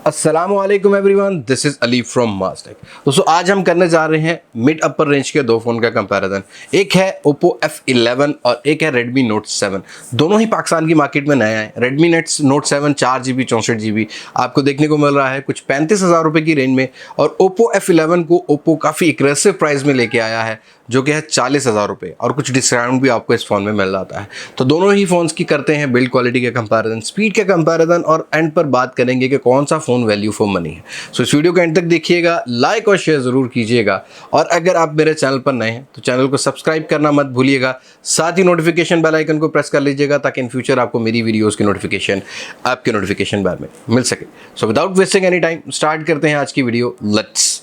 अस्सलामुअलैकुम everyone, this is Ali from Mastek. दोस्तों आज हम करने जा रहे हैं मिड अपर रेंज के दो फ़ोन का कंपैरिजन। एक है Oppo F11 और एक है Redmi Note 7। दोनों ही पाकिस्तान की मार्केट में नए हैं। Redmi Note 7 4GB 64GB आपको देखने को मिल रहा है कुछ 35,000 रुपये की रेंज में, और Oppo F11 को Oppo काफ़ी एग्रेसिव प्राइस में लेके आया है जो कि है 40,000 रुपये, और कुछ डिस्काउंट भी आपको इस फ़ोन में मिल जाता है। तो दोनों ही फ़ोन्स की करते हैं बिल्ड क्वालिटी के कंपैरिजन, स्पीड के कंपैरिजन, और एंड पर बात करेंगे कि कौन सा फ़ोन वैल्यू फॉर मनी है। सो इस वीडियो को एंड तक देखिएगा, लाइक और शेयर ज़रूर कीजिएगा, और अगर आप मेरे चैनल पर नए हैं तो चैनल को सब्सक्राइब करना मत भूलिएगा। साथ ही नोटिफिकेशन बेल आइकन को प्रेस कर लीजिएगा ताकि इन फ्यूचर आपको मेरी वीडियोज़ की नोटिफिकेशन आपके नोटिफिकेशन बार में मिल सके। So without wasting any time start करते हैं आज की video. Let's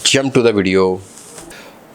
jump to the video.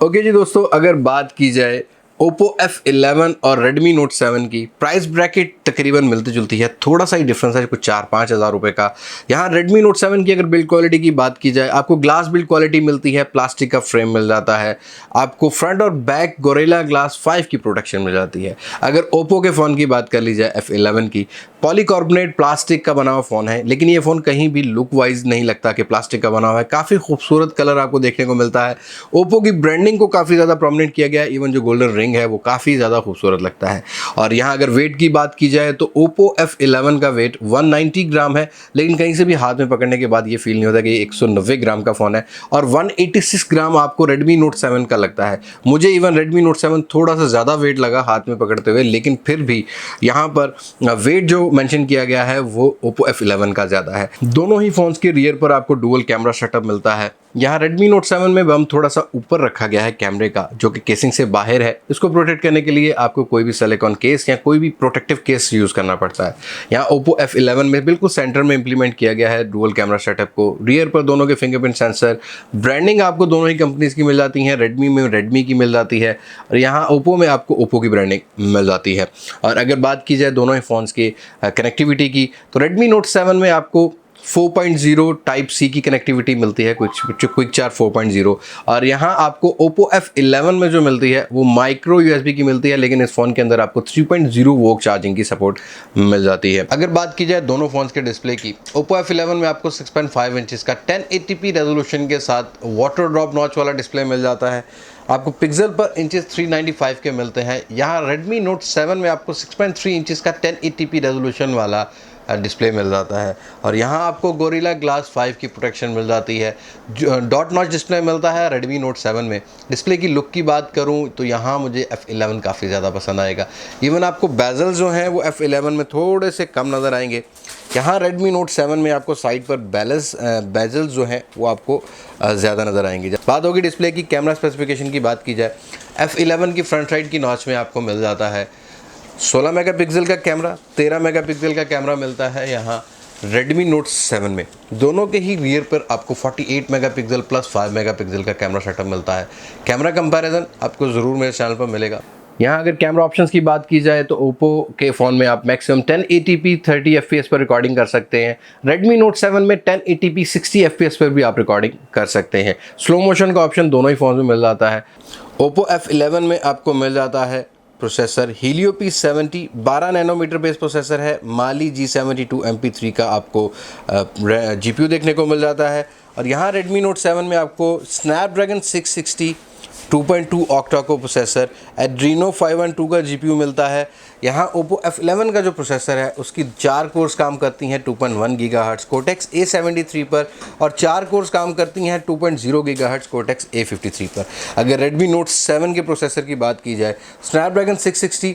Okay जी दोस्तों, अगर बात की जाए Oppo F11 और Redmi Note 7 की, प्राइस ब्रैकेट तकरीबन मिलती जुलती है, थोड़ा सा ही डिफरेंस है कुछ 4-5 हज़ार रुपये का। यहाँ Redmi Note 7 की अगर बिल्ड क्वालिटी की बात की जाए, आपको ग्लास बिल्ड क्वालिटी मिलती है, प्लास्टिक का फ्रेम मिल जाता है, आपको फ्रंट और बैक गोरिल्ला ग्लास 5 की प्रोटेक्शन मिल जाती है। अगर Oppo के फ़ोन की बात कर ली जाए F11 की, पॉलीकार्बोनेट प्लास्टिक का बना हुआ फ़ोन है, लेकिन ये फ़ोन कहीं भी लुक वाइज नहीं लगता कि प्लास्टिक का बना हुआ है। काफ़ी खूबसूरत कलर आपको देखने को मिलता है। Oppo की ब्रांडिंग को काफ़ी ज़्यादा प्रोमिनेंट किया गया है, इवन जो गोल्डन रिंग है वो काफ़ी ज़्यादा खूबसूरत लगता है। और यहाँ अगर वेट की बात की जाए तो Oppo F11 का वेट 190 ग्राम है, लेकिन कहीं से भी हाथ में पकड़ने के बाद ये फील नहीं होता कि ये 190 ग्राम का फ़ोन है। और 186 ग्राम आपको Redmi Note 7 का लगता है। मुझे इवन Redmi Note 7 थोड़ा सा ज़्यादा वेट लगा हाथ में पकड़ते हुए, लेकिन फिर भी यहाँ पर वेट जो मेंशन किया गया है वो Oppo F11 का ज़्यादा है। दोनों ही फ़ोन्स के रियर पर आपको डुअल कैमरा सेटअप मिलता है। यहाँ Redmi Note 7 में बम थोड़ा सा ऊपर रखा गया है कैमरे का, जो कि केसिंग से बाहर है। इसको प्रोटेक्ट करने के लिए आपको कोई भी सिलिकॉन केस या कोई भी प्रोटेक्टिव केस यूज़ करना पड़ता है। यहाँ Oppo F11 में बिल्कुल सेंटर में इंप्लीमेंट किया गया है डुअल कैमरा सेटअप को। रियर पर दोनों के फिंगरप्रिंट सेंसर, ब्रांडिंग आपको दोनों ही कंपनीज़ की मिल जाती है। Redmi में Redmi की मिल जाती है, और यहाँ Oppo में आपको Oppo की ब्रांडिंग मिल जाती है। और अगर बात की जाए दोनों ही फ़ोन्स की कनेक्टिविटी की, तो Redmi Note 7 में आपको 4.0 टाइप सी की कनेक्टिविटी मिलती है, कुछ क्विक चार्ज 4.0, और यहाँ आपको Oppo F11 में जो मिलती है वो माइक्रो USB की मिलती है, लेकिन इस फ़ोन के अंदर आपको 3.0 वोल्ट चार्जिंग की सपोर्ट मिल जाती है। अगर बात की जाए दोनों फ़ोन्स के डिस्प्ले की, Oppo F11 में आपको 6.5 इंचज़ का 1080p रेजोल्यूशन के साथ वाटर ड्रॉप नॉच वाला डिस्प्ले मिल जाता है। आपको पिक्सल पर इंचेस 395 के मिलते हैं। यहाँ Redmi Note 7 में आपको 6.3 इंचज़ का 1080p रेजोल्यूशन वाला डिस्प्ले मिल जाता है, और यहाँ आपको गोरिल्ला ग्लास 5 की प्रोटेक्शन मिल जाती है। डॉट नॉच डिस्प्ले मिलता है Redmi Note 7 में। डिस्प्ले की लुक की बात करूँ तो यहाँ मुझे F11 काफ़ी ज़्यादा पसंद आएगा। इवन आपको बेजल जो हैं वो F11 में थोड़े से कम नज़र आएंगे। यहाँ Redmi Note 7 में आपको साइड पर बेजल जो हैं वो आपको ज़्यादा नज़र आएंगे। जब बात होगी डिस्प्ले की, कैमरा स्पेसिफिकेशन की बात की जाए, F11 की फ्रंट साइड की नॉच में आपको मिल जाता है 16 मेगापिक्सल का कैमरा, 13 मेगापिक्सल का कैमरा मिलता है यहाँ Redmi Note 7 में। दोनों के ही रियर पर आपको 48 मेगापिक्सल प्लस 5 मेगापिक्सल का कैमरा सेटअप मिलता है। कैमरा कंपैरिजन आपको ज़रूर मेरे चैनल पर मिलेगा। यहाँ अगर कैमरा ऑप्शंस की बात की जाए तो Oppo के फ़ोन में आप मैक्सिमम 1080p 30 fps पर रिकॉर्डिंग कर सकते हैं। Redmi Note 7 में 1080p 60 fps पर भी आप रिकॉर्डिंग कर सकते हैं। स्लो मोशन का ऑप्शन दोनों ही फ़ोन में मिल जाता है। Oppo F11 में आपको मिल जाता है processor Helio P70 12 nanometre base processor है। Mali G72 MP3 का आपको GPU देखने को मिल जाता है। और यहाँ Redmi Note 7 में आपको Snapdragon 660 2.2 ऑक्टा को प्रोसेसर, Adreno 512 का GPU मिलता है। यहाँ Oppo F11 का जो प्रोसेसर है उसकी 4 कोर्स काम करती हैं 2.1 GHz Cortex A73 पर, और 4 कोर्स काम करती हैं 2.0 GHz Cortex A53 पर। अगर Redmi Note 7 के प्रोसेसर की बात की जाए, Snapdragon 660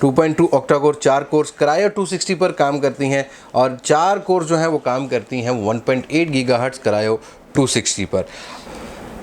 2.2 octa core 4 course Kryo 260 पर काम करती हैं, और 4 कोर्स जो हैं वो काम करती हैं 1.8 GHz Kryo 260 पर।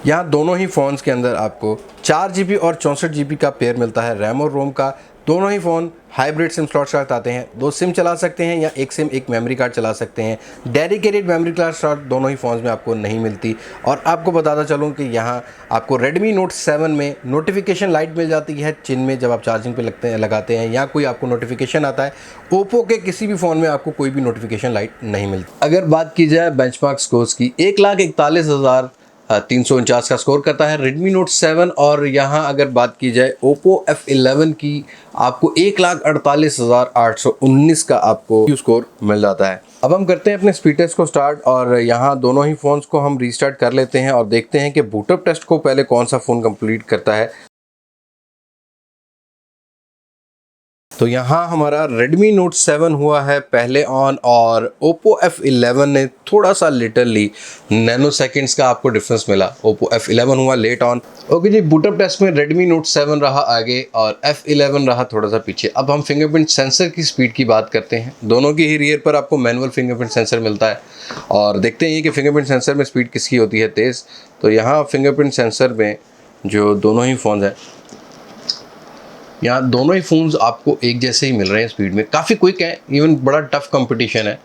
यहाँ दोनों ही फ़ोन्स के अंदर आपको 4GB और 64GB का पेयर मिलता है रैम और रोम का। दोनों ही फ़ोन हाइब्रिड सिम स्लॉट साथ आते हैं, 2 सिम चला सकते हैं या एक सिम एक मेमोरी कार्ड चला सकते हैं। डेडिकेटेड मेमोरी कार्ड स्लॉट दोनों ही फ़ोन्स में आपको नहीं मिलती। और आपको बताता चलूँ कि यहाँ आपको Redmi Note 7 में नोटिफिकेशन लाइट मिल जाती है चिन में जब आप चार्जिंग पे लगाते हैं, या कोई आपको नोटिफिकेशन आता है। Oppo के किसी भी फ़ोन में आपको कोई भी नोटिफिकेशन लाइट नहीं मिलती। अगर बात की जाए बेंचमार्क स्कोर्स की, 1,41,000 349 का स्कोर करता है Redmi Note 7। और यहाँ अगर बात की जाए Oppo F11 की, आपको 1,48,819 का आपको स्कोर मिल जाता है। अब हम करते हैं अपने स्पीड टेस्ट को स्टार्ट, और यहाँ दोनों ही फ़ोन्स को हम रीस्टार्ट कर लेते हैं और देखते हैं कि बूटअप टेस्ट को पहले कौन सा फ़ोन कंप्लीट करता है। तो यहाँ हमारा Redmi Note 7 हुआ है पहले ऑन, और Oppo F11 ने थोड़ा सा लिटरली नैनो सेकेंड्स का आपको डिफरेंस मिला। Oppo F11 हुआ लेट ऑन। ओके जी, बूटअप टेस्ट में Redmi Note 7 रहा आगे और F11 रहा थोड़ा सा पीछे। अब हम फिंगरप्रिंट सेंसर की स्पीड की बात करते हैं। दोनों की ही रियर पर आपको मैनुअल फिंगरप्रिंट सेंसर मिलता है, और देखते हैं कि फिंगरप्रिंट सेंसर में स्पीड किसकी होती है तेज़। तो यहाँ फिंगरप्रिंट सेंसर में जो दोनों ही फ़ोन हैं, यहाँ दोनों ही फ़ोन्स आपको एक जैसे ही मिल रहे हैं स्पीड में, काफ़ी क्विक है, इवन बड़ा टफ कंपटीशन है।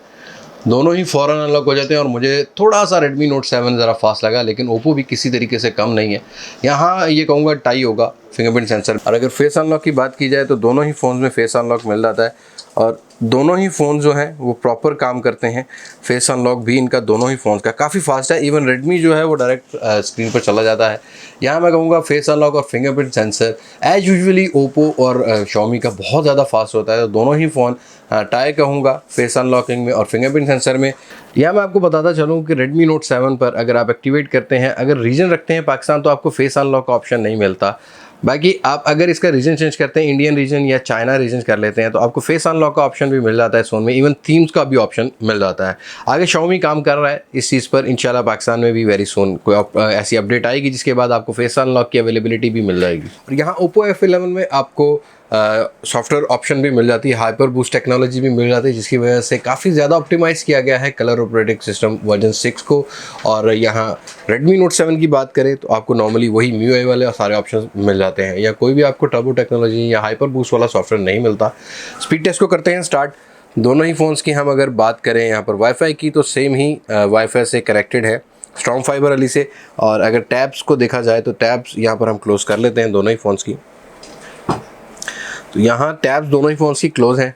दोनों ही फ़ौरन अनलॉक हो जाते हैं, और मुझे थोड़ा सा Redmi Note 7 ज़रा फास्ट लगा, लेकिन Oppo भी किसी तरीके से कम नहीं है। यहाँ ये कहूँगा टाई होगा फिंगरप्रिंट सेंसर। और अगर फेस अनलॉक की बात की जाए तो दोनों ही फ़ोन्स में फेस अनलॉक मिल जाता है, और दोनों ही फ़ोन जो हैं वो प्रॉपर काम करते हैं। फेस अनलॉक भी इनका दोनों ही फ़ोन्स का काफ़ी फास्ट है। इवन Redmi जो है वो डायरेक्ट स्क्रीन पर चला जाता है। यहाँ मैं कहूँगा फेस अनलॉक और fingerprint sensor as usually Oppo और Xiaomi का बहुत ज़्यादा फास्ट होता है। तो दोनों ही फ़ोन टाई कहूँगा फेस अनलॉकिंग में और फिंगरप्रिंट सेंसर में। यहाँ मैं आपको बताता चलूँ कि Redmi Note 7 पर अगर आप एक्टिवेट करते हैं, अगर रीजन रखते हैं पाकिस्तान, तो आपको फेस अनलॉक का ऑप्शन नहीं मिलता। बाकी आप अगर इसका रीजन चेंज करते हैं, इंडियन रीजन या चाइना रीजन कर लेते हैं, तो आपको फेस अनलॉक का ऑप्शन भी मिल जाता है इस फ़ोन में। इवन थीम्स का भी ऑप्शन मिल जाता है। आगे Xiaomi काम कर रहा है इस चीज़ पर, इंशाल्लाह पाकिस्तान में भी वेरी सून कोई ऐसी अपडेट आएगी जिसके बाद आपको फेस अनलॉक की अवेलेबिलिटी भी मिल जाएगी। और यहाँ Oppo F11 में आपको सॉफ्टवेयर ऑप्शन भी मिल जाती है, हाइपर बूस्ट टेक्नोलॉजी भी मिल जाती है, जिसकी वजह से काफ़ी ज़्यादा ऑप्टिमाइज़ किया गया है कलर ऑपरेटिंग सिस्टम वर्जन 6 को। और यहाँ Redmi Note 7 की बात करें तो आपको नॉर्मली वही MIUI वाले और सारे ऑप्शन मिल जाते हैं, या कोई भी आपको टर्बो टेक्नोलॉजी या हाइपर बूस्ट वाला सॉफ्टवेयर नहीं मिलता। स्पीड टेस्ट को करते हैं स्टार्ट। दोनों ही फ़ोन्स की हम अगर बात करें यहाँ पर वाईफाई की, तो सेम ही वाईफाई से कनेक्टेड है स्ट्रॉन्ग फाइबर वाली से। और अगर टैब्स को देखा जाए तो टैब्स यहाँ पर हम क्लोज़ कर लेते हैं दोनों ही फ़ोन्स की। तो यहाँ टैब्स दोनों ही फ़ोन्स की क्लोज़ हैं।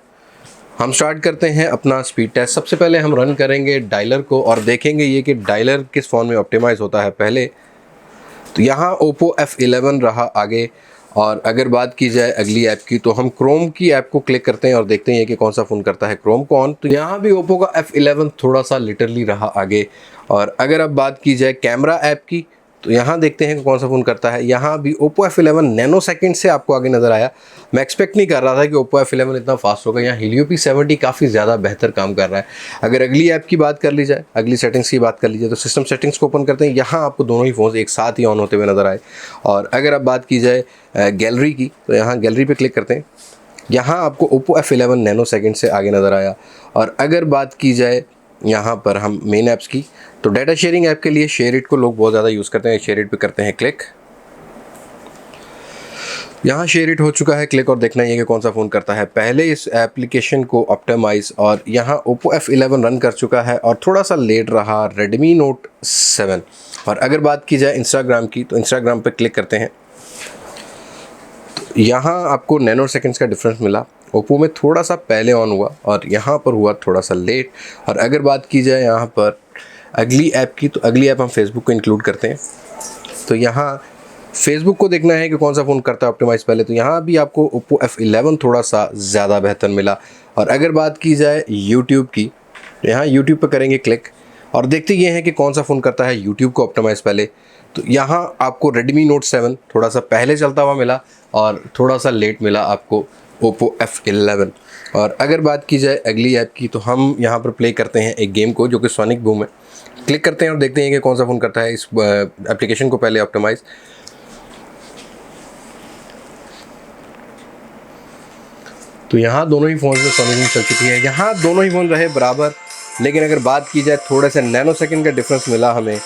हम स्टार्ट करते हैं अपना स्पीड टेस्ट। सबसे पहले हम रन करेंगे डायलर को और देखेंगे ये कि डायलर किस फ़ोन में ऑप्टिमाइज़ होता है पहले। तो यहाँ Oppo F11 रहा आगे। और अगर बात की जाए अगली ऐप की, तो हम क्रोम की ऐप को क्लिक करते हैं और देखते हैं कि कौन सा फ़ोन करता है क्रोम को ऑन। तो यहाँ भी Oppo का F11 थोड़ा सा लिटरली रहा आगे। और अगर अब बात की जाए कैमरा ऐप की, तो यहाँ देखते हैं कि कौन सा फ़ोन करता है। यहाँ भी Oppo F11 नैनो सेकंड से आपको आगे नज़र आया। मैं एक्सपेक्ट नहीं कर रहा था कि Oppo F11 इतना फास्ट होगा। यहाँ Helio P70 काफ़ी ज़्यादा बेहतर काम कर रहा है। अगर अगली ऐप की बात कर ली जाए, अगली सेटिंग्स की बात कर ली जाए, तो सिस्टम सेटिंग्स को ओपन करते हैं। यहाँ आपको दोनों ही फ़ोन एक साथ ही ऑन होते हुए नज़र आए। और अगर अब बात की जाए गैलरी की, तो यहाँ गैलरी पर क्लिक करते हैं। यहाँ आपको Oppo F11 नैनो सेकंड से आगे नज़र आया। और अगर बात की जाए यहाँ पर हम मेन ऐप्स की, तो डाटा शेयरिंग ऐप के लिए शेयरिट को लोग बहुत ज़्यादा यूज़ करते हैं। शेयरिट पे करते हैं क्लिक। यहाँ शेयरिट हो चुका है क्लिक, और देखना है कि कौन सा फ़ोन करता है पहले इस एप्लीकेशन को ऑप्टिमाइज़। और यहाँ Oppo F11 रन कर चुका है और थोड़ा सा लेट रहा Redmi Note 7। और अगर बात की जाए इंस्टाग्राम की, तो इंस्टाग्राम पे क्लिक करते हैं। तो यहाँ आपको नैनो सेकंड्स का डिफरेंस मिला। Oppo में थोड़ा सा पहले ऑन हुआ और यहाँ पर हुआ थोड़ा सा लेट। और अगर बात की जाए यहाँ पर अगली ऐप की, तो अगली ऐप हम फेसबुक को इंक्लूड करते हैं। तो यहाँ फेसबुक को देखना है कि कौन सा फ़ोन करता है ऑप्टिमाइज़ पहले। तो यहाँ भी आपको Oppo F11 थोड़ा सा ज़्यादा बेहतर मिला। और अगर बात की जाए यूट्यूब की, तो यहाँ यूट्यूब पर करेंगे क्लिक और देखते ये हैं कि कौन सा फ़ोन करता है यूट्यूब को ऑप्टिमाइज़ पहले। तो यहाँ आपको Redmi Note 7 थोड़ा सा पहले चलता हुआ मिला और थोड़ा सा लेट मिला आपको Oppo F11। और अगर बात की जाए अगली ऐप की, तो हम यहाँ पर प्ले करते हैं एक गेम को जो कि सोनिक बूम है। क्लिक करते हैं और देखते हैं कि कौन सा फ़ोन करता है इस एप्लीकेशन को पहले ऑप्टिमाइज़। तो यहाँ दोनों ही फ़ोन में सोनिक बूम चल चुकी है। यहाँ दोनों ही फ़ोन रहे बराबर, लेकिन अगर बात की जाए थोड़े से नैनो सेकंड का डिफरेंस मिला हमें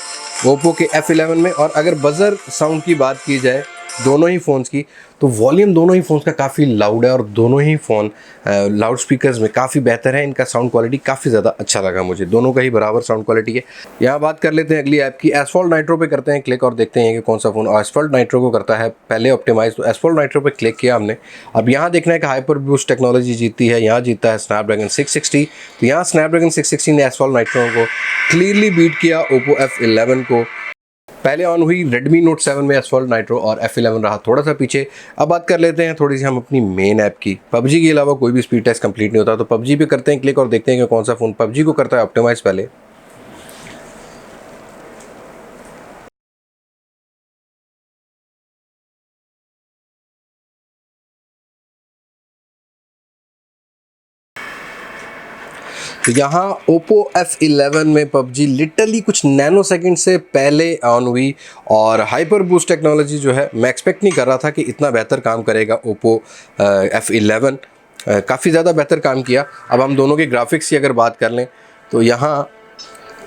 Oppo के F11 में। और अगर बज़र साउंड की बात की जाए दोनों ही फ़ोन्स की, तो वॉल्यूम दोनों ही फ़ोन्स का काफ़ी लाउड है और दोनों ही फ़ोन लाउड स्पीकर्स में काफ़ी बेहतर है। इनका साउंड क्वालिटी काफ़ी ज़्यादा अच्छा लगा मुझे, दोनों का ही बराबर साउंड क्वालिटी है। यहाँ बात कर लेते हैं अगली ऐप की, एसफॉल्ट नाइट्रो पे करते हैं क्लिक और देखते हैं कि कौन सा फ़ोन एसफॉल्ट नाइट्रो को करता है पहले ऑप्टिमाइज़। तो एसफॉल्ट नाइट्रो पे क्लिक किया हमने। अब यहाँ देखना है कि हाइपर बूस्ट टेक्नोलॉजी जीतती है, यहाँ जीतता है स्नैपड्रैगन 660। तो यहाँ स्नैपड्रैगन 660 ने एसफॉल्ट नाइट्रो को क्लियरली बीट किया Oppo F11 को। पहले ऑन हुई Redmi Note 7 में Asphalt Nitro और F11 रहा थोड़ा सा पीछे। अब बात कर लेते हैं थोड़ी सी हम अपनी मेन ऐप की। PUBG के अलावा कोई भी स्पीड टेस्ट कंप्लीट नहीं होता, तो PUBG पे करते हैं क्लिक और देखते हैं कि कौन सा फ़ोन PUBG को करता है ऑप्टिमाइज़ पहले। तो यहाँ Oppo F11 में PUBG लिटरली कुछ नैनो सेकंड से पहले ऑन हुई और हाइपर बूस्ट टेक्नोलॉजी जो है, मैं एक्सपेक्ट नहीं कर रहा था कि इतना बेहतर काम करेगा Oppo F11। काफ़ी ज़्यादा बेहतर काम किया। अब हम दोनों के ग्राफिक्स की अगर बात कर लें तो यहाँ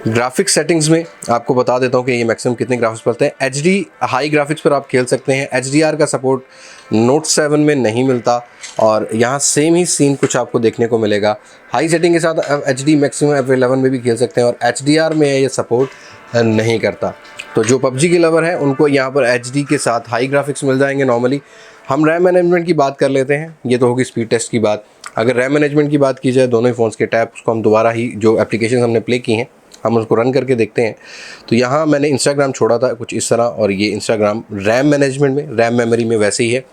ग्राफिक्स सेटिंग्स में आपको बता देता हूँ कि ये मैक्सिमम कितने ग्राफिक्स पड़ते हैं। HD हाई ग्राफिक्स पर आप खेल सकते हैं। HDR का सपोर्ट Note 7 में नहीं मिलता और यहाँ सेम ही सीन कुछ आपको देखने को मिलेगा। हाई सेटिंग के साथ HD मैक्सिमम F11 में भी खेल सकते हैं और HDR में ये सपोर्ट नहीं करता। तो जो PUBG के लवर हैं उनको यहाँ पर HD के साथ हाई ग्राफिक्स मिल जाएंगे नॉर्मली। हम रैम मैनेजमेंट की बात कर लेते हैं। ये तो होगी स्पीड टेस्ट की बात। अगर रैम मैनेजमेंट की बात की जाए दोनों ही फ़ोन्स के टैब्स को हम दोबारा ही जो एप्लीकेशन हमने प्ले की हैं हम उसको रन करके देखते हैं। तो यहाँ मैंने इंस्टाग्राम छोड़ा था कुछ इस तरह और ये इंस्टाग्राम रैम मैनेजमेंट में, रैम मेमोरी में वैसे ही है।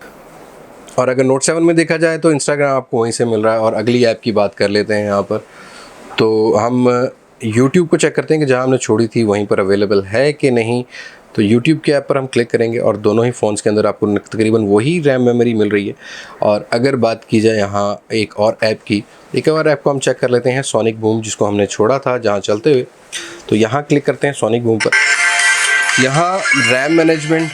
और अगर Note 7 में देखा जाए तो इंस्टाग्राम आपको वहीं से मिल रहा है। और अगली ऐप की बात कर लेते हैं यहाँ पर, तो हम यूट्यूब को चेक करते हैं कि जहाँ हमने छोड़ी थी वहीं पर अवेलेबल है कि नहीं। तो यूट्यूब के ऐप पर हम क्लिक करेंगे और दोनों ही फ़ोन्स के अंदर आपको तकरीबन वही रैम मेमोरी मिल रही है। और अगर बात की जाए यहाँ एक और ऐप की, एक और ऐप को हम चेक कर लेते हैं, सोनिक बूम, जिसको हमने छोड़ा था जहाँ चलते हुए। तो यहाँ क्लिक करते हैं सोनिक बूम पर। यहाँ रैम मैनेजमेंट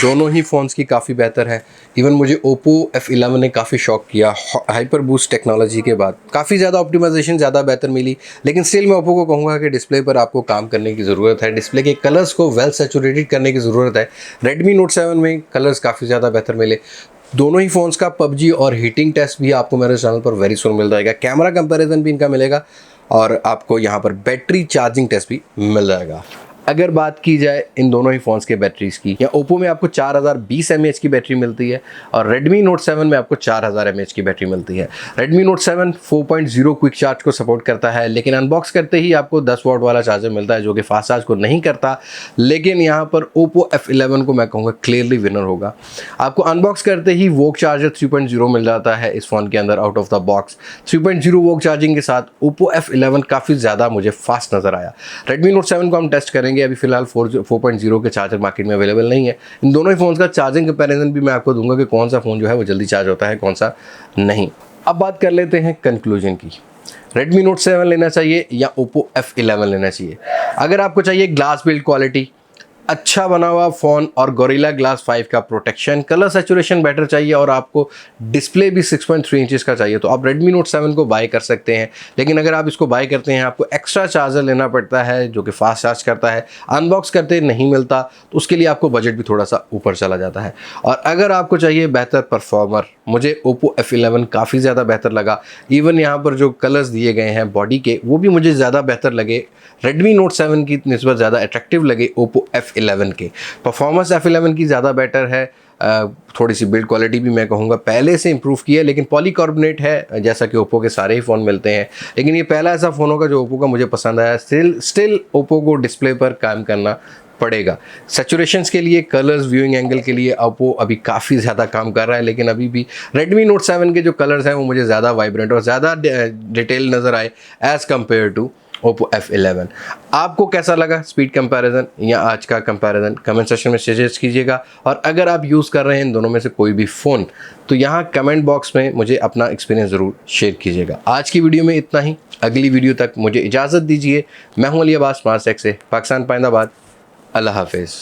दोनों ही फ़ोन्स की काफ़ी बेहतर है। इवन मुझे Oppo F11 ने काफ़ी शॉक किया हाइपर बूस्ट टेक्नोलॉजी के बाद। काफ़ी ज़्यादा ऑप्टिमाइजेशन ज़्यादा बेहतर मिली, लेकिन स्टिल मैं Oppo को कहूँगा कि डिस्प्ले पर आपको काम करने की ज़रूरत है। डिस्प्ले के कलर्स को वेल सैचुरेटेड करने की ज़रूरत है। Redmi Note 7 में कलर्स काफ़ी ज़्यादा बेहतर मिले। दोनों ही फ़ोन्स का PUBG और हीटिंग टेस्ट भी आपको मेरे चैनल पर वेरी सून मिल जाएगा। कैमरा कंपैरिजन भी इनका मिलेगा और आपको यहाँ पर बैटरी चार्जिंग टेस्ट भी मिल जाएगा। अगर बात की जाए इन दोनों ही फ़ोन्स के बैटरीज़ की, या Oppo में आपको 4020 mAh की बैटरी मिलती है और Redmi Note 7 में आपको 4000 mAh की बैटरी मिलती है। Redmi Note 7 4.0 क्विक चार्ज को सपोर्ट करता है, लेकिन अनबॉक्स करते ही आपको 10 वाट वाला चार्जर मिलता है जो कि फास्ट चार्ज को नहीं करता। लेकिन यहाँ पर Oppo F11 को मैं कहूँगा क्लियरली विनर होगा। आपको अनबॉक्स करते ही वोक चार्जर 3.0 मिल जाता है इस फ़ोन के अंदर out of the box. 3.0 woke charging के साथ Oppo F11 काफ़ी ज़्यादा मुझे फास्ट नज़र आया। Redmi Note 7 को हम टेस्ट करेंगे। अभी फिलहाल 4.0 के चार्जर मार्केट में अवेलेबल नहीं है। इन दोनों ही फ़ोन्स का चार्जिंग कंपैरिजन भी मैं आपको दूंगा कि कौन सा फ़ोन जो है वो जल्दी चार्ज होता है, कौन सा नहीं। अब बात कर लेते हैं कंक्लूजन की। Redmi Note 7 लेना चाहिए या Oppo F11 लेना चाहिए? अगर आपको चाहिए ग्लास बिल्ड क्वालिटी, अच्छा बना हुआ फ़ोन और गोरिल्ला ग्लास 5 का प्रोटेक्शन, कलर सैचुरेशन बेटर चाहिए और आपको डिस्प्ले भी 6.3 इंचेस का चाहिए, तो आप Redmi Note 7 को बाय कर सकते हैं। लेकिन अगर आप इसको बाय करते हैं आपको एक्स्ट्रा चार्जर लेना पड़ता है जो कि फास्ट चार्ज करता है, अनबॉक्स करते नहीं मिलता, तो उसके लिए आपको बजट भी थोड़ा सा ऊपर चला जाता है। और अगर आपको चाहिए बेहतर परफॉर्मर, मुझे Oppo F11 काफ़ी ज़्यादा बेहतर लगा। इवन यहाँ पर जो कलर्स दिए गए हैं बॉडी के वो भी मुझे ज़्यादा बेहतर लगे। Redmi Note 7 की निस्बत ज़्यादा अट्रैक्टिव लगे Oppo F11 के। परफॉर्मेंस F11 की ज़्यादा बेटर है। थोड़ी सी बिल्ड क्वालिटी भी मैं कहूँगा पहले से इंप्रूव की है, लेकिन पॉलीकार्बोनेट है जैसा कि Oppo के सारे ही फ़ोन मिलते हैं। लेकिन ये पहला ऐसा फ़ोन होगा जो Oppo का मुझे पसंद आया। स्टिल Oppo को डिस्प्ले पर काम करना पड़ेगा। सैचुरेशंस के लिए, कलर्स, व्यूइंग एंगल के लिए Oppo अभी काफ़ी ज़्यादा काम कर रहा है, लेकिन अभी भी Redmi Note 7 के जो कलर्स हैं वो मुझे ज़्यादा वाइब्रेंट और ज़्यादा डिटेल नज़र आए as compare to Oppo F11। आपको कैसा लगा स्पीड कंपैरिजन या आज का कंपैरिजन? कमेंट सेक्शन में सजेस्ट कीजिएगा। और अगर आप यूज़ कर रहे हैं इन दोनों में से कोई भी फ़ोन, तो यहाँ कमेंट बॉक्स में मुझे अपना एक्सपीरियंस ज़रूर शेयर कीजिएगा। आज की वीडियो में इतना ही। अगली वीडियो तक मुझे इजाज़त दीजिए। मैं हूँ अली अब्बास स्मार्ट टेक से, पाकिस्तान पाइंदाबाद। अल्लाह हाफिज़।